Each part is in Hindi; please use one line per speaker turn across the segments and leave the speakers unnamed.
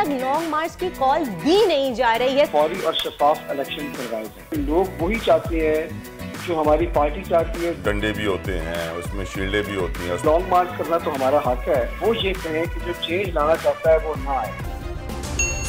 तक लॉन्ग मार्च की कॉल दी नहीं जा रही है।
फौरी और शफाफ इलेक्शन करवाए जाए। लोग वही चाहते हैं जो हमारी पार्टी चाहती है।
डंडे भी होते हैं, उसमें शील्डें भी होती हैं।
लॉन्ग मार्च करना तो हमारा हक है। वो ये कहें कि जो चेंज लाना चाहता है वो ना आए।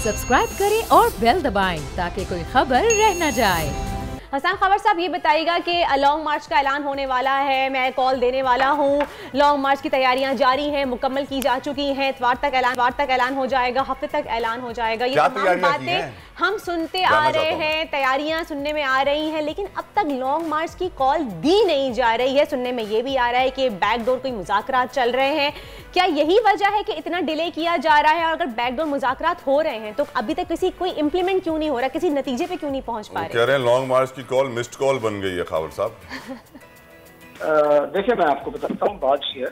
सब्सक्राइब करें और बेल दबाएं ताकि कोई खबर रह न जाए।
हसन खबर साहब ये बताइएगा कि लॉन्ग मार्च का ऐलान होने वाला है, मैं कॉल देने वाला हूँ। लॉन्ग मार्च की तैयारियां जारी हैं, मुकम्मल की जा चुकी हैं। इतवार तक ऐलान हो जाएगा, हफ्ते तक ऐलान हो जाएगा। ये तमाम बातें हम सुनते आ रहे हैं, तैयारियां सुनने में आ रही हैं, लेकिन अब तक लॉन्ग मार्च की कॉल दी नहीं जा रही है। सुनने में ये भी आ रहा है कि बैकडोर कोई मुज़ाकरात चल रहे हैं। क्या यही वजह है कि इतना डिले किया जा रहा है? और अगर बैकडोर मुज़ाकरात हो रहे हैं तो अभी तक कोई इंप्लीमेंट क्यों नहीं हो रहा, किसी नतीजे पे क्यों नहीं पहुंच पा रहे?
कह रहे हैं लॉन्ग मार्च की कॉल मिस्ड कॉल बन गई है खावर साहब।
देखिए, मैं आपको बताता हूँ, बात ये है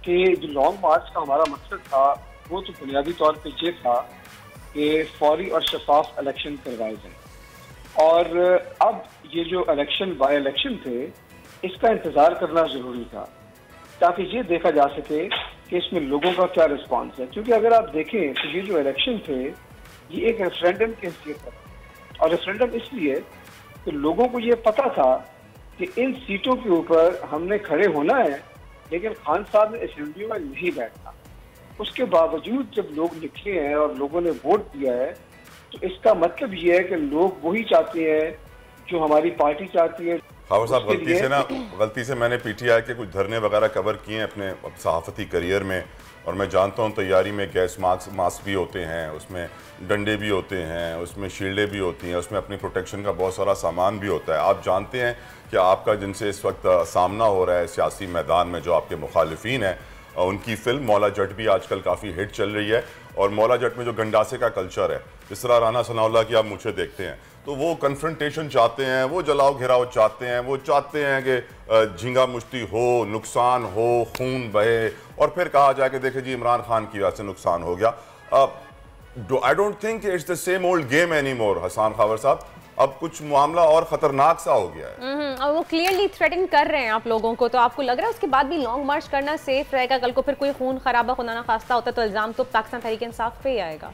कि जो लॉन्ग मार्च का हमारा मकसद था वो तो बुनियादी तौर पे ये था कि फौरी और शफाफ इलेक्शन करवाए जाए। और अब ये जो बाई इलेक्शन थे, इसका इंतजार करना जरूरी था ताकि ये देखा जा सके कि इसमें लोगों का क्या रिस्पांस है। क्योंकि अगर आप देखें तो ये जो इलेक्शन थे ये एक रेफरेंडम की हैसियत था। और रेफरेंडम इसलिए कि लोगों को ये पता था कि इन सीटों के ऊपर हमने खड़े होना है, लेकिन खान साहब ने असेंबली में नहीं बैठना। उसके बावजूद जब लोग निकले हैं और लोगों ने वोट दिया है, तो इसका मतलब ये है कि लोग वही चाहते हैं जो हमारी पार्टी चाहती है।
खावर साहब, गलती से मैंने पीटीआई के कुछ धरने वगैरह कवर किए हैं अपने सहाफती करियर में, और मैं जानता हूँ तैयारी में गैस मास्क भी होते हैं, उसमें डंडे भी होते हैं, उसमें शील्डें भी होती हैं, उसमें अपनी प्रोटेक्शन का बहुत सारा सामान भी होता है। आप जानते हैं कि आपका जिनसे इस वक्त सामना हो रहा है सियासी मैदान में, जो आपके मुखालिफिन हैं, उनकी फिल्म मौला जट भी आजकल काफ़ी हिट चल रही है। और मौला जट में जो गंडासे का कल्चर है, जिस तरह राना सनाउल्लाह की आप मुझे देखते हैं, तो वो कन्फ्रंटेशन चाहते हैं, वो जलाओ घेराव चाहते हैं, वो चाहते हैं कि झींगा मुश्ती हो, नुकसान हो, खून बहे, और फिर कहा जाए कि देखिए जी इमरान खान की वजह से नुकसान हो गया। I don't think it's the same old game any more Hasan Khawar साहब। अब कुछ मामला और खतरनाक सा हो गया है।
और वो क्लियरली थ्रेटन कर रहे हैं आप लोगों को। तो आपको लग रहा है उसके बाद भी लॉन्ग मार्च करना सेफ रहेगा? कल को फिर कोई खून खराबा खुदा ना खास्ता होता तो इल्जाम तो पाकिस्तान तहरीक इंसाफ पे ही आएगा।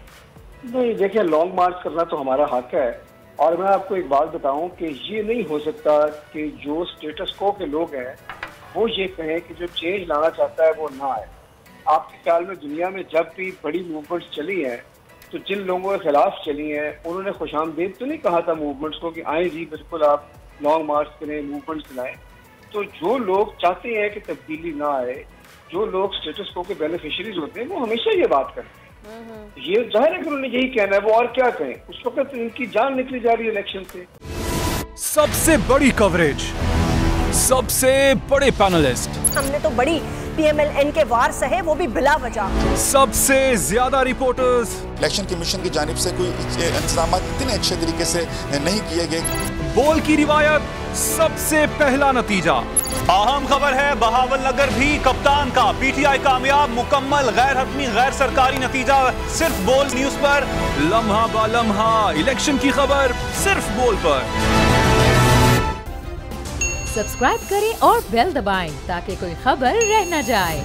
नहीं, देखिए, लॉन्ग मार्च करना तो हमारा हक है। और मैं आपको एक बात बताऊं कि ये नहीं हो सकता कि जो स्टेटस को के लोग हैं वो ये कहें कि जो चेंज लाना चाहता है वो ना आए। आपके ख्याल में दुनिया में जब भी बड़ी मूवमेंट्स चली हैं तो जिन लोगों के खिलाफ चली हैं उन्होंने खुशामदीद तो नहीं कहा था मूवमेंट्स को कि आए जी बिल्कुल आप लॉन्ग मार्च करें, मूवमेंट्स चलाएं। तो जो लोग चाहते हैं कि तब्दीली ना आए, जो लोग स्टेटस को के बेनिफिशियरीज होते हैं, वो हमेशा ये बात करते हैं। ये जाहिर है कि उन्होंने यही कहना है, वो और क्या कहें। उस वक्त इनकी जान निकली जा रही है इलेक्शन से।
सबसे बड़ी कवरेज, सबसे बड़े पैनलिस्ट,
हमने तो बड़ी PMLN के वार सहे, वो भी बिला वजह।
सबसे ज्यादा रिपोर्टर्स।
इलेक्शन कमीशन की जानिब से कोई इंतजाम इतने अच्छे तरीके से नहीं किए गए।
बोल की रिवायत, सबसे पहला नतीजा।
अहम खबर है बहावल नगर भी कप्तान का, PTI कामयाब, मुकम्मल गैर हतमी गैर सरकारी नतीजा सिर्फ बोल न्यूज पर।
लम्हा बा लम्हा इलेक्शन की खबर सिर्फ बोल पर।
सब्सक्राइब करें और बेल दबाएं ताकि कोई खबर रह न जाए।